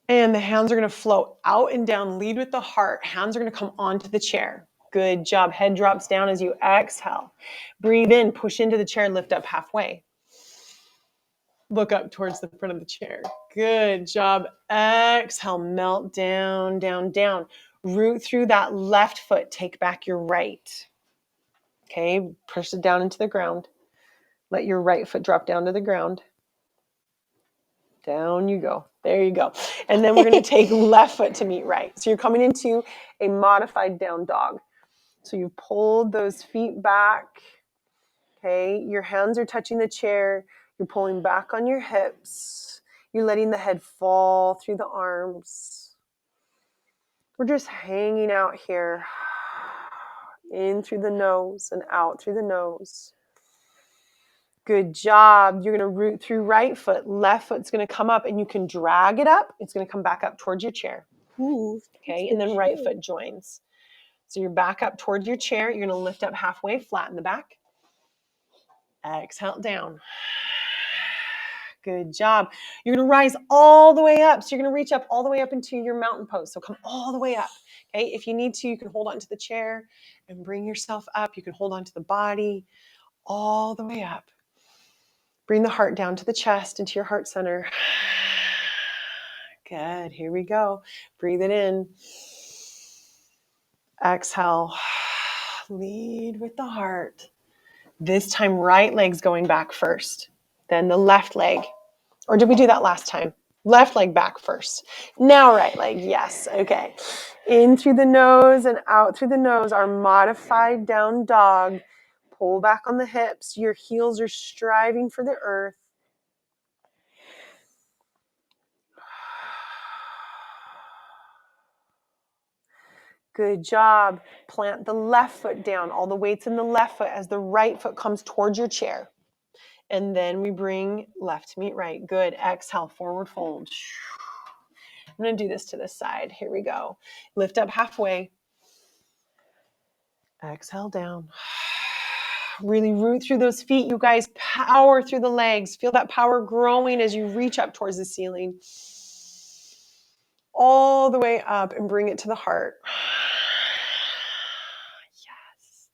And the hands are going to flow out and down. Lead with the heart. Hands are going to come onto the chair. Good job. Head drops down as you exhale. Breathe in, push into the chair, lift up halfway. Look up towards the front of the chair. Good job. Exhale, melt down, down, down. Root through that left foot. Take back your right. Okay, push it down into the ground. Let your right foot drop down to the ground. Down you go. There you go. And then we're going to take left foot to meet right. So you're coming into a modified down dog. So you've pulled those feet back. Okay, your hands are touching the chair. You're pulling back on your hips. You're letting the head fall through the arms. We're just hanging out here. In through the nose and out through the nose. Good job. You're going to root through right foot. Left foot's going to come up and you can drag it up. It's going to come back up towards your chair. Ooh, Okay, and then right foot joins. So you're back up towards your chair. You're going to lift up halfway, flatten the back. Exhale down. Good job. You're going to rise all the way up. So you're going to reach up all the way up into your mountain pose. So come all the way up. Okay, if you need to, you can hold onto the chair and bring yourself up. You can hold onto the body all the way up. Bring the heart down to the chest, into your heart center. Good. Here we go. Breathe it in. Exhale. Lead with the heart. This time, right leg's going back first. Then the left leg. Or did we do that last time? Left leg back first. Now right leg. Yes. Okay. In through the nose and out through the nose. Our modified down dog. Pull back on the hips. Your heels are striving for the earth. Good job. Plant the left foot down. All the weight's in the left foot as the right foot comes towards your chair. And then we bring left to meet right. Good. Exhale, forward fold. I'm going to do this to this side. Here we go. Lift up halfway. Exhale down. Really root through those feet, you guys. Power through the legs. Feel that power growing as you reach up towards the ceiling. All the way up and bring it to the heart. Yes.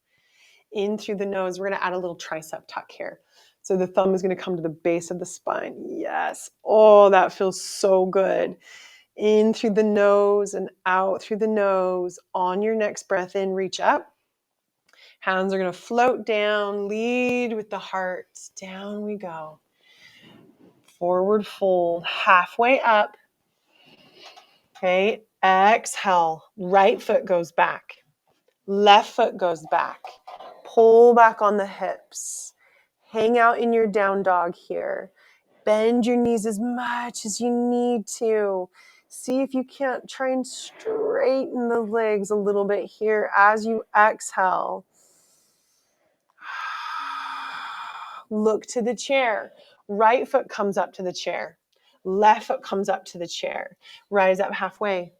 In through the nose. We're going to add a little tricep tuck here. So the thumb is going to come to the base of the spine. Yes. Oh, that feels so good. In through the nose and out through the nose. On your next breath in, reach up. Hands are going to float down. Lead with the heart. Down we go. Forward fold. Halfway up. Okay. Exhale. Right foot goes back. Left foot goes back. Pull back on the hips. Hang out in your down dog here. Bend your knees as much as you need to. See if you can't try and straighten the legs a little bit here as you exhale. Look to the chair. Right foot comes up to the chair. Left foot comes up to the chair. Rise up halfway.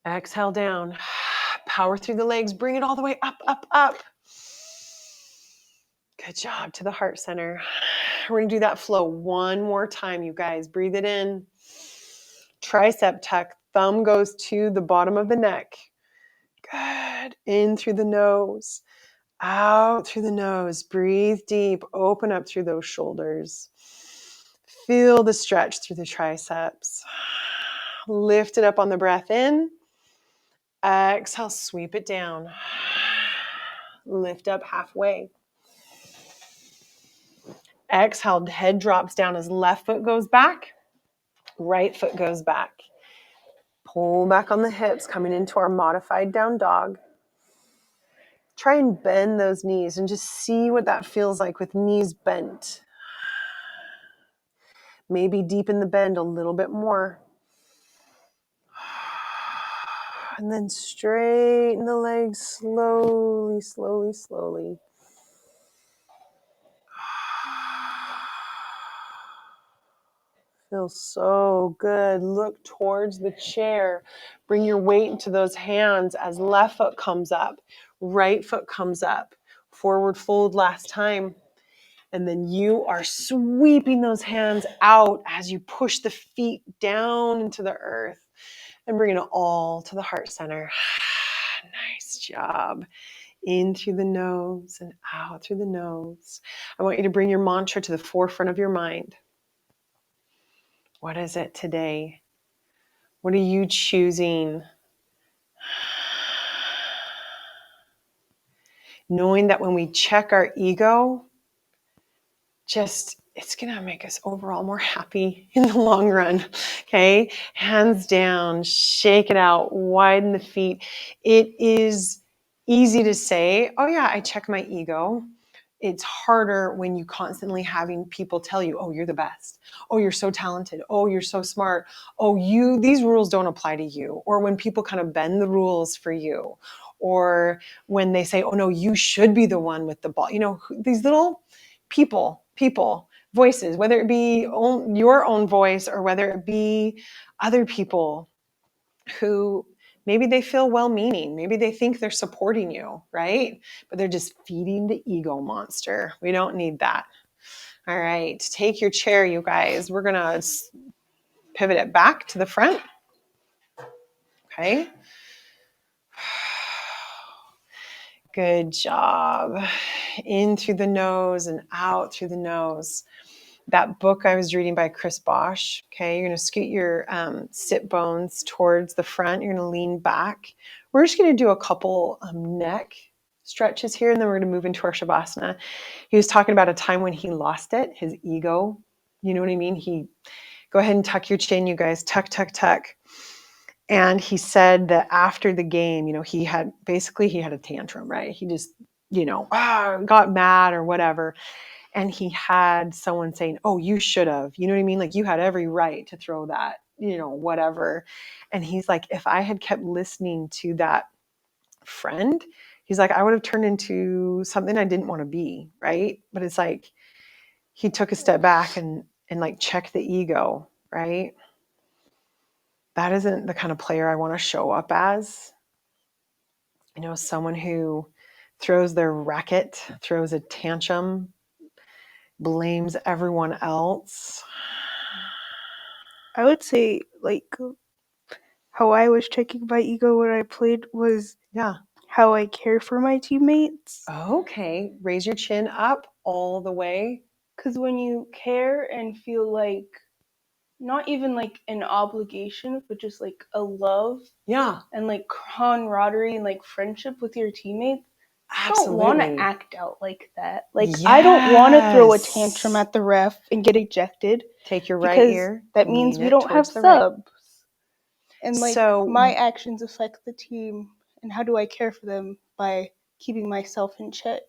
Exhale down. Power through the legs. Bring it all the way up, up, up. Good job. To the heart center. We're going to do that flow one more time, you guys. Breathe it in. Tricep tuck. Thumb goes to the bottom of the neck. Good. In through the nose. Out through the nose. Breathe deep. Open up through those shoulders. Feel the stretch through the triceps. Lift it up on the breath in. Exhale, sweep it down. Lift up halfway. Exhale, head drops down as left foot goes back. Right foot goes back. Pull back on the hips, coming into our modified down dog. Try and bend those knees and just see what that feels like with knees bent. Maybe deepen the bend a little bit more. And then straighten the legs slowly, slowly, slowly. Feels so good. Look towards the chair. Bring your weight into those hands as left foot comes up. Right foot comes up. Forward fold last time. And then you are sweeping those hands out as you push the feet down into the earth and bringing it all to the heart center. Nice. job. In through the nose and out through the nose. I want you to bring your mantra to the forefront of your mind. What is it today? What are you choosing? Knowing that when we check our ego, it's going to make us overall more happy in the long run. Okay. Hands down, shake it out, widen the feet. It is easy to say, oh yeah, I check my ego. It's harder when you constantly having people tell you, oh, you're the best. Oh, you're so talented. Oh, you're so smart. Oh, these rules don't apply to you. Or when people kind of bend the rules for you. Or when they say, oh no, you should be the one with the ball. These little people, voices, whether it be your own voice or whether it be other people who maybe they feel well-meaning, maybe they think they're supporting you, right? But they're just feeding the ego monster. We don't need that. All right, take your chair, you guys. We're gonna pivot it back to the front. Okay. Good job. In through the nose and out through the nose. That book I was reading by Chris Bosch. Okay, you're going to scoot your sit bones towards the front. You're going to lean back. We're just going to do a couple neck stretches here, and then we're going to move into our Shavasana. He was talking about a time when he lost it, his ego. You know what I mean? Go ahead and tuck your chin, you guys. Tuck, tuck, tuck. And he said that after the game, he had a tantrum, right? He just, got mad or whatever. And he had someone saying, oh, you should have, you know what I mean? Like you had every right to throw that, whatever. And he's like, if I had kept listening to that friend, he's like, I would have turned into something I didn't want to be. Right. But it's like, he took a step back and like checked the ego, right? That isn't the kind of player I want to show up as. Someone who throws their racket, throws a tantrum, blames everyone else. I would say, like, how I was checking my ego when I played was how I care for my teammates. Okay. Raise your chin up all the way. Because when you care and feel like, not even like an obligation, but just like a love. Yeah. And like camaraderie and like friendship with your teammates. Absolutely. I don't want to act out like that. Like, yes. I don't want to throw a tantrum at the ref and get ejected. Take your right ear. That means we don't have subs. Right. And like, my actions affect the team. And how do I care for them? By keeping myself in check.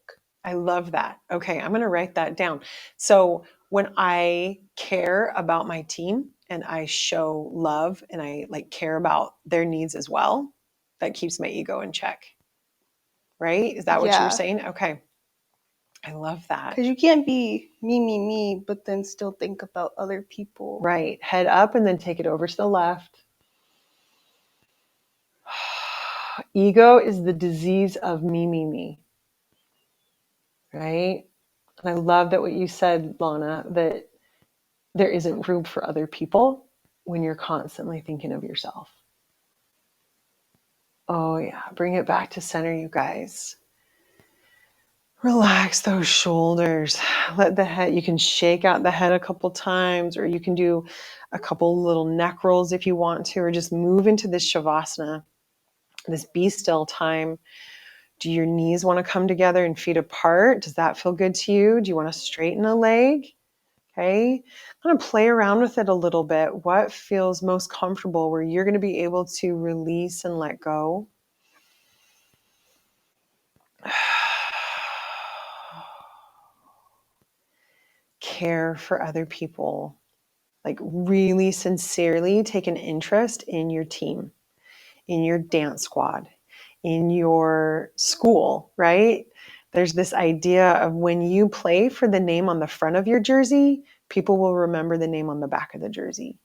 I love that. Okay, I'm going to write that down. So when I care about my team and I show love and I like care about their needs as well, that keeps my ego in check. Right? Is that what you were saying? Okay. I love that. Because you can't be me, but then still think about other people. Right. Head up and then take it over to the left. Ego is the disease of me. Right? And I love that what you said, Lana, that there isn't room for other people when you're constantly thinking of yourself. Oh yeah, bring it back to center, you guys. Relax those shoulders. Let the head, you can shake out the head a couple times, or you can do a couple little neck rolls if you want to, or just move into this Shavasana, this be still time. Do your knees want to come together and feet apart? Does that feel good to you? Do you want to straighten a leg? Okay, I'm going to play around with it a little bit. What feels most comfortable where you're going to be able to release and let go? Care for other people. Like really sincerely take an interest in your team, in your dance squad, in your school, right? There's this idea of when you play for the name on the front of your jersey, people will remember the name on the back of the jersey.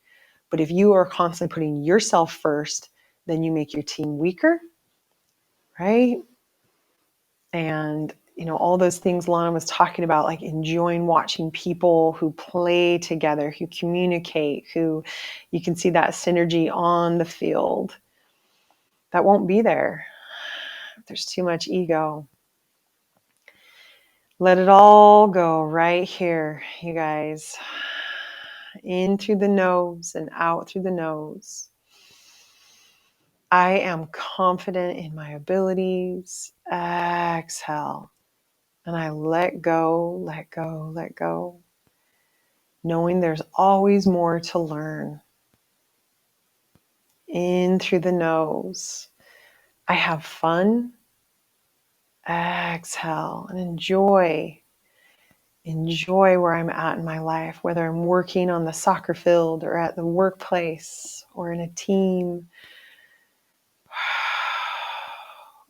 But if you are constantly putting yourself first, then you make your team weaker, right? And all those things Lana was talking about, like enjoying watching people who play together, who communicate, who you can see that synergy on the field. That won't be there if there's too much ego. Let it all go right here, you guys. In through the nose and out through the nose. I am confident in my abilities. Exhale. And I let go, let go, let go. Knowing there's always more to learn. In through the nose. I have fun. Exhale and enjoy where I'm at in my life, whether I'm working on the soccer field or at the workplace or in a team,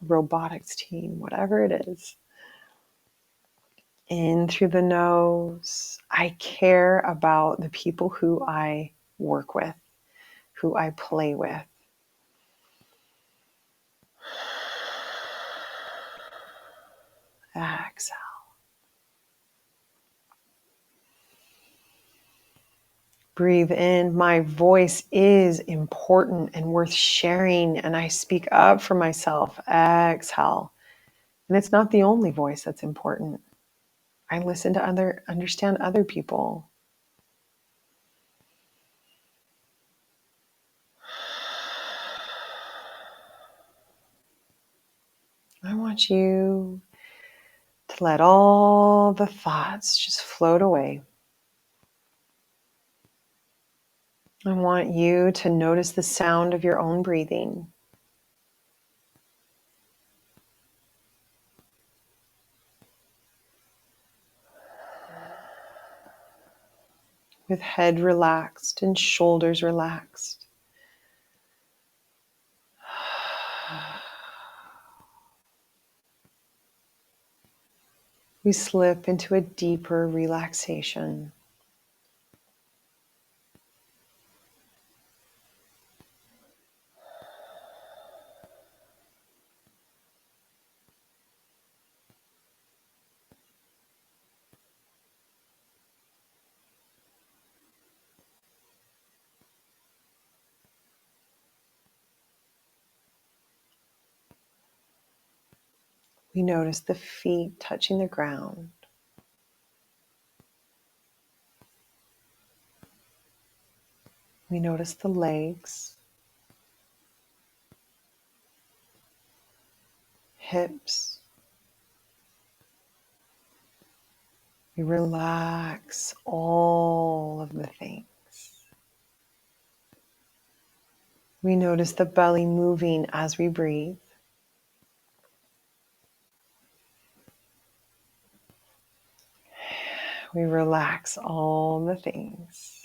robotics team, whatever it is. In through the nose. I care about the people who I work with, who I play with. Exhale. Breathe in. My voice is important and worth sharing, and I speak up for myself. Exhale. And it's not the only voice that's important. I listen to understand other people. I want you to let all the thoughts just float away. I want you to notice the sound of your own breathing. With head relaxed and shoulders relaxed. We slip into a deeper relaxation. We notice the feet touching the ground. We notice the legs, hips. We relax all of the things. We notice the belly moving as we breathe. We relax all the things.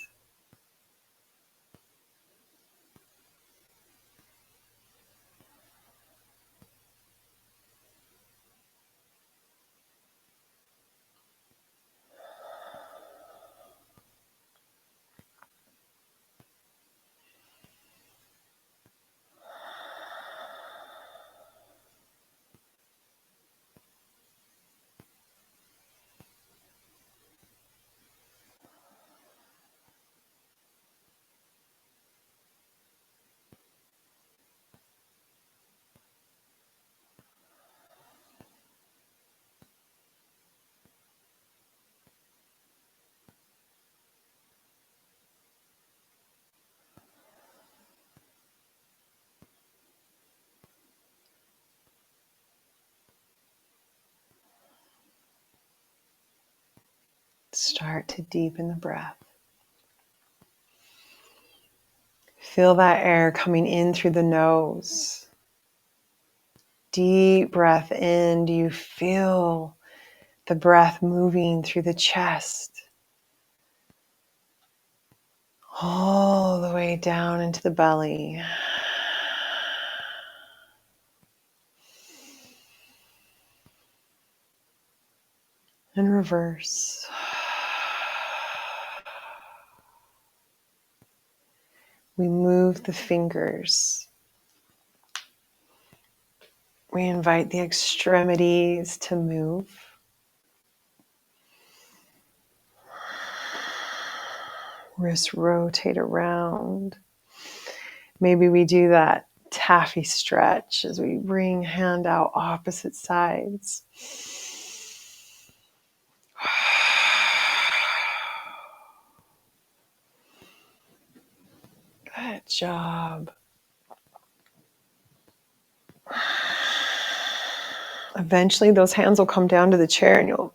Start to deepen the breath. Feel that air coming in through the nose. Deep breath in. Do you feel the breath moving through the chest? All the way down into the belly. And reverse. We move the fingers. We invite the extremities to move. Wrists rotate around. Maybe we do that taffy stretch as we bring hand out opposite sides. Good job. Eventually, those hands will come down to the chair and you'll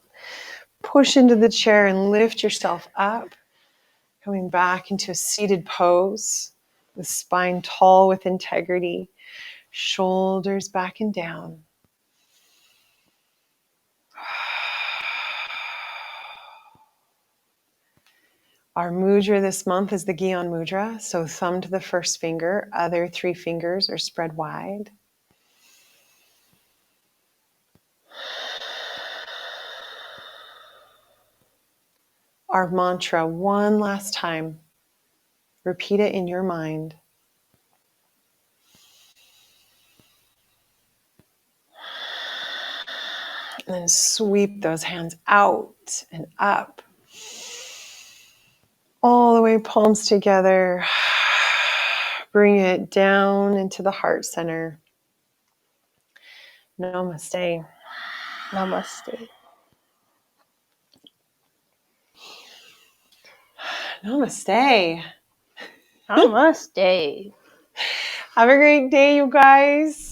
push into the chair and lift yourself up, coming back into a seated pose with spine tall with integrity, shoulders back and down. Our mudra this month is the Gyan Mudra, so thumb to the first finger, other 3 fingers are spread wide. Our mantra, one last time. Repeat it in your mind. And then sweep those hands out and up. All the way, palms together. Bring it down into the heart center. Namaste. Namaste. Namaste. Namaste. Have a great day, you guys.